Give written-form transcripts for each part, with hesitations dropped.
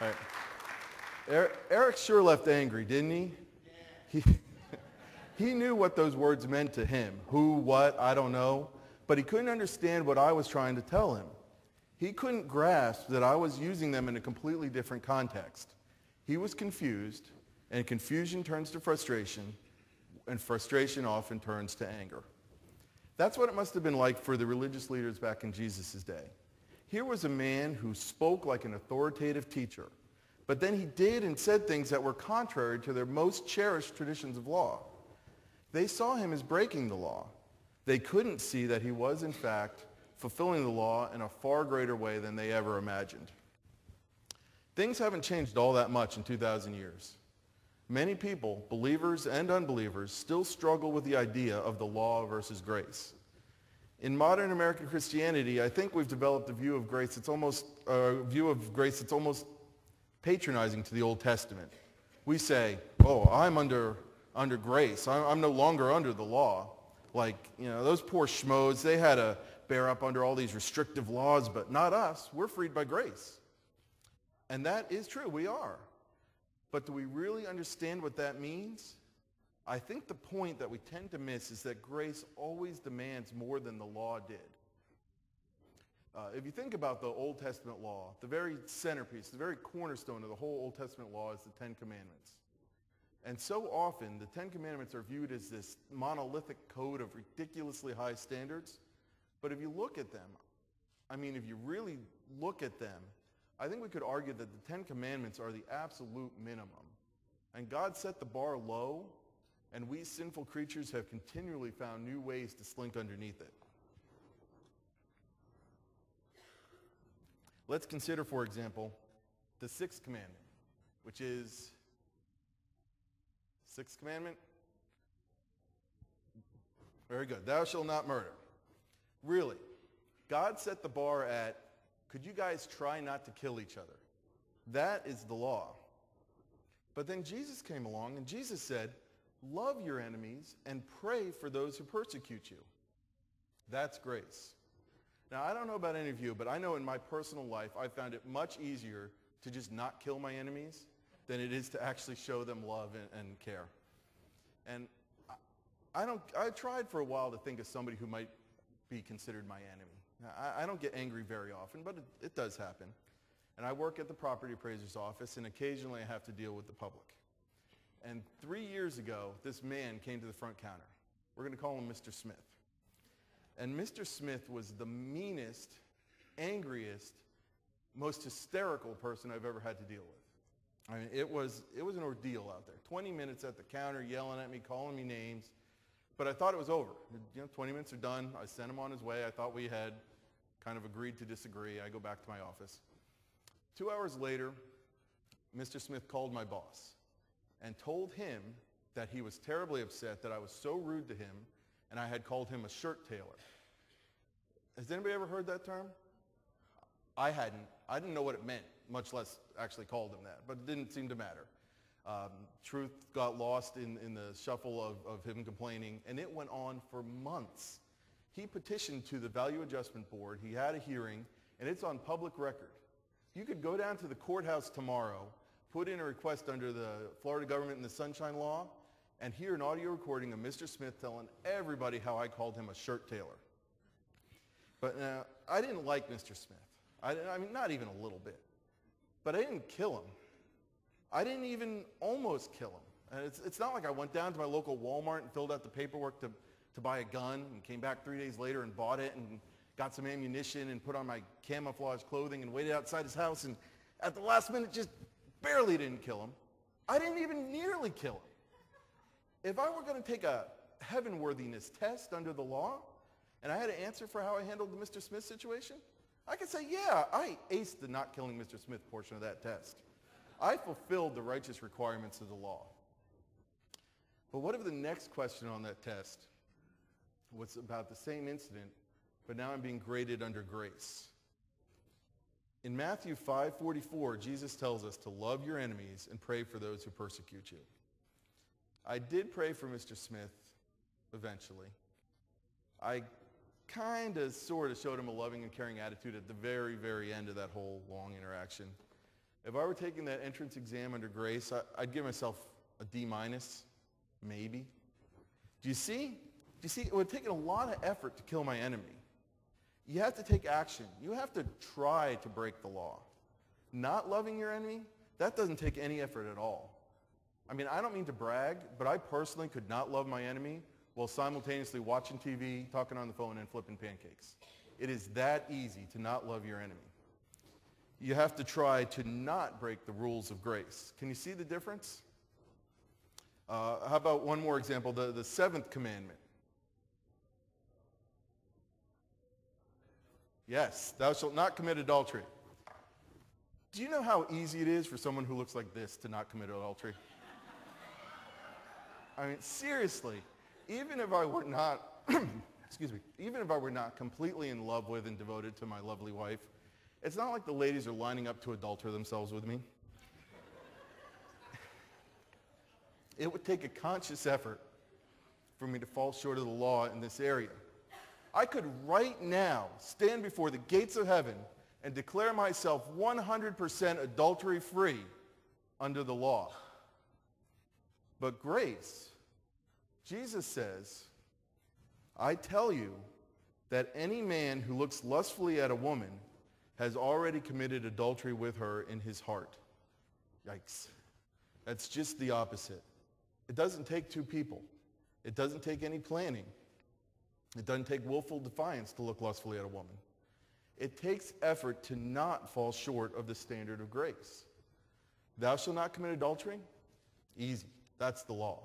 All right. Eric sure left angry, didn't he? He, he knew what those words meant to him. Who, what, I don't know. But he couldn't understand what I was trying to tell him. He couldn't grasp that I was using them in a completely different context. He was confused, and confusion turns to frustration, and frustration often turns to anger. That's what it must have been like for the religious leaders back in Jesus' day. Here was a man who spoke like an authoritative teacher, but then he did and said things that were contrary to their most cherished traditions of law. They saw him as breaking the law. They couldn't see that he was, in fact, fulfilling the law in a far greater way than they ever imagined. Things haven't changed all that much in 2,000 years. Many people, believers and unbelievers, still struggle with the idea of the law versus grace. In modern American Christianity, I think we've developed a view of grace that's almost patronizing to the Old Testament. We say, "Oh, I'm under grace. I'm no longer under the law." Like, those poor schmoes, they had to bear up under all these restrictive laws, but not us. We're freed by grace. And that is true. We are. But do we really understand what that means? I think the point that we tend to miss is that grace always demands more than the law did. If you think about the Old Testament law, the very centerpiece, the very cornerstone of the whole Old Testament law is the Ten Commandments. And so often, the Ten Commandments are viewed as this monolithic code of ridiculously high standards. But if you look at them, if you really look at them, I think we could argue that the Ten Commandments are the absolute minimum. And God set the bar low, and we sinful creatures have continually found new ways to slink underneath it. Let's consider, for example, the Sixth Commandment, which is Sixth Commandment? Very good. Thou shalt not murder. Really, God set the bar at, could you guys try not to kill each other? That is the law. But then Jesus came along and Jesus said, love your enemies and pray for those who persecute you. That's grace. Now, I don't know about any of you, but I know in my personal life, I found it much easier to just not kill my enemies than it is to actually show them love and care. And I tried for a while to think of somebody who might be considered my enemy. I don't get angry very often, but it does happen. And I work at the property appraiser's office, and occasionally I have to deal with the public. And 3 years ago, this man came to the front counter. We're going to call him Mr. Smith. And Mr. Smith was the meanest, angriest, most hysterical person I've ever had to deal with. It was an ordeal out there. 20 minutes at the counter yelling at me, calling me names. But I thought it was over. 20 minutes are done. I sent him on his way. I thought we had kind of agreed to disagree. I go back to my office. 2 hours later, Mr. Smith called my boss and told him that he was terribly upset that I was so rude to him and I had called him a shirt tailor. Has anybody ever heard that term? I hadn't. I didn't know what it meant, much less actually called him that, but it didn't seem to matter. Truth got lost in the shuffle of him complaining, and it went on for months. He petitioned to the Value Adjustment Board. He had a hearing, and it's on public record. You could go down to the courthouse tomorrow, put in a request under the Florida government and the Sunshine Law, and hear an audio recording of Mr. Smith telling everybody how I called him a shirt tailor. But I didn't like Mr. Smith. Not even a little bit. But I didn't kill him. I didn't even almost kill him. And it's not like I went down to my local Walmart and filled out the paperwork to buy a gun and came back 3 days later and bought it and got some ammunition and put on my camouflage clothing and waited outside his house and at the last minute just barely didn't kill him. I didn't even nearly kill him. If I were going to take a heavenworthiness test under the law and I had to answer for how I handled the Mr. Smith situation, I could say, yeah, I aced the not killing Mr. Smith portion of that test. I fulfilled the righteous requirements of the law. But what if the next question on that test was about the same incident, but now I'm being graded under grace? In Matthew 5:44, Jesus tells us to love your enemies and pray for those who persecute you. I did pray for Mr. Smith eventually. I kind of sort of showed him a loving and caring attitude at the very, very end of that whole long interaction. If I were taking that entrance exam under grace, I'd give myself a D minus, maybe. Do you see? Do you see? It would take a lot of effort to kill my enemy. You have to take action. You have to try to break the law. Not loving your enemy, that doesn't take any effort at all. I mean, I don't mean to brag, but I personally could not love my enemy while simultaneously watching TV, talking on the phone, and flipping pancakes. It is that easy to not love your enemy. You have to try to not break the rules of grace. Can you see the difference? How about one more example, the seventh commandment? Yes, thou shalt not commit adultery. Do you know how easy it is for someone who looks like this to not commit adultery? I mean, seriously, even if I were not, excuse me, even if I were not completely in love with and devoted to my lovely wife, it's not like the ladies are lining up to adulter themselves with me. It would take a conscious effort for me to fall short of the law in this area. I could right now stand before the gates of heaven and declare myself 100% adultery-free under the law. But grace, Jesus says, I tell you that any man who looks lustfully at a woman has already committed adultery with her in his heart. Yikes. That's just the opposite. It doesn't take two people. It doesn't take any planning. It doesn't take willful defiance to look lustfully at a woman. It takes effort to not fall short of the standard of grace. Thou shalt not commit adultery? Easy. That's the law.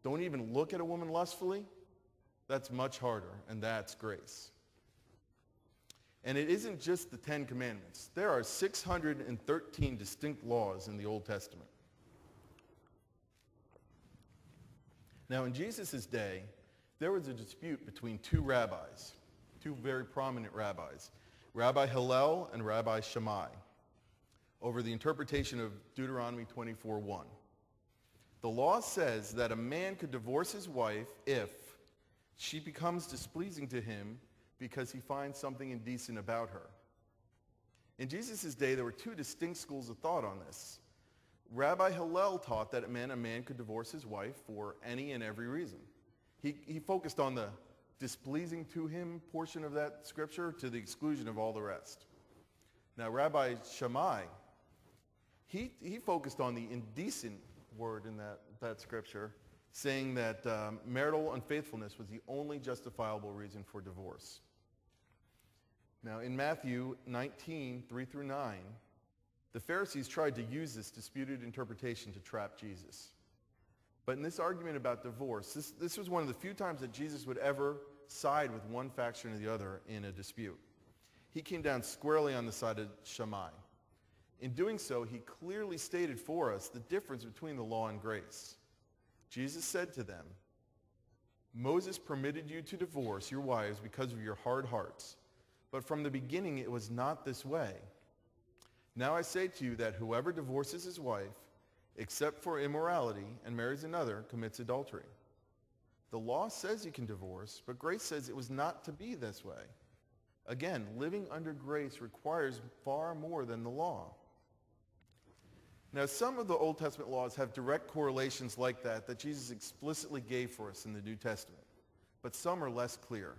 Don't even look at a woman lustfully? That's much harder, and that's grace. And it isn't just the 10 Commandments. There are 613 distinct laws in the Old Testament. Now, in Jesus' day, there was a dispute between two rabbis, two very prominent rabbis, Rabbi Hillel and Rabbi Shammai, over the interpretation of Deuteronomy 24:1. The law says that a man could divorce his wife if she becomes displeasing to him because he finds something indecent about her. In Jesus' day, there were two distinct schools of thought on this. Rabbi Hillel taught that it meant a man could divorce his wife for any and every reason. He focused on the displeasing to him portion of that scripture to the exclusion of all the rest. Now, Rabbi Shammai, he focused on the indecent word in that scripture, saying that marital unfaithfulness was the only justifiable reason for divorce. Now, in Matthew 19, 3 through 9, the Pharisees tried to use this disputed interpretation to trap Jesus. But in this argument about divorce, this was one of the few times that Jesus would ever side with one faction or the other in a dispute. He came down squarely on the side of Shammai. In doing so, he clearly stated for us the difference between the law and grace. Jesus said to them, Moses permitted you to divorce your wives because of your hard hearts, but from the beginning it was not this way. Now I say to you that whoever divorces his wife, except for immorality, and marries another, commits adultery. The law says you can divorce, but grace says it was not to be this way. Again, living under grace requires far more than the law. Now, some of the Old Testament laws have direct correlations like that Jesus explicitly gave for us in the New Testament, but some are less clear.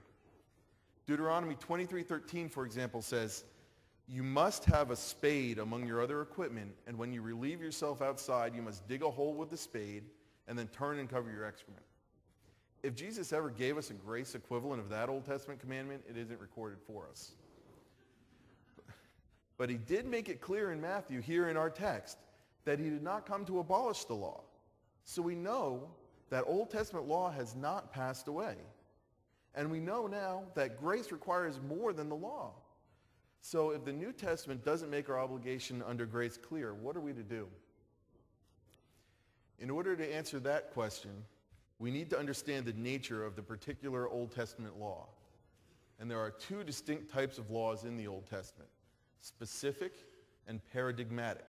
Deuteronomy 23:13, for example, says, you must have a spade among your other equipment, and when you relieve yourself outside, you must dig a hole with the spade and then turn and cover your excrement. If Jesus ever gave us a grace equivalent of that Old Testament commandment, it isn't recorded for us. But he did make it clear in Matthew, here in our text, that he did not come to abolish the law. So we know that Old Testament law has not passed away. And we know now that grace requires more than the law. So if the New Testament doesn't make our obligation under grace clear, what are we to do? In order to answer that question, we need to understand the nature of the particular Old Testament law. And there are two distinct types of laws in the Old Testament, specific and paradigmatic.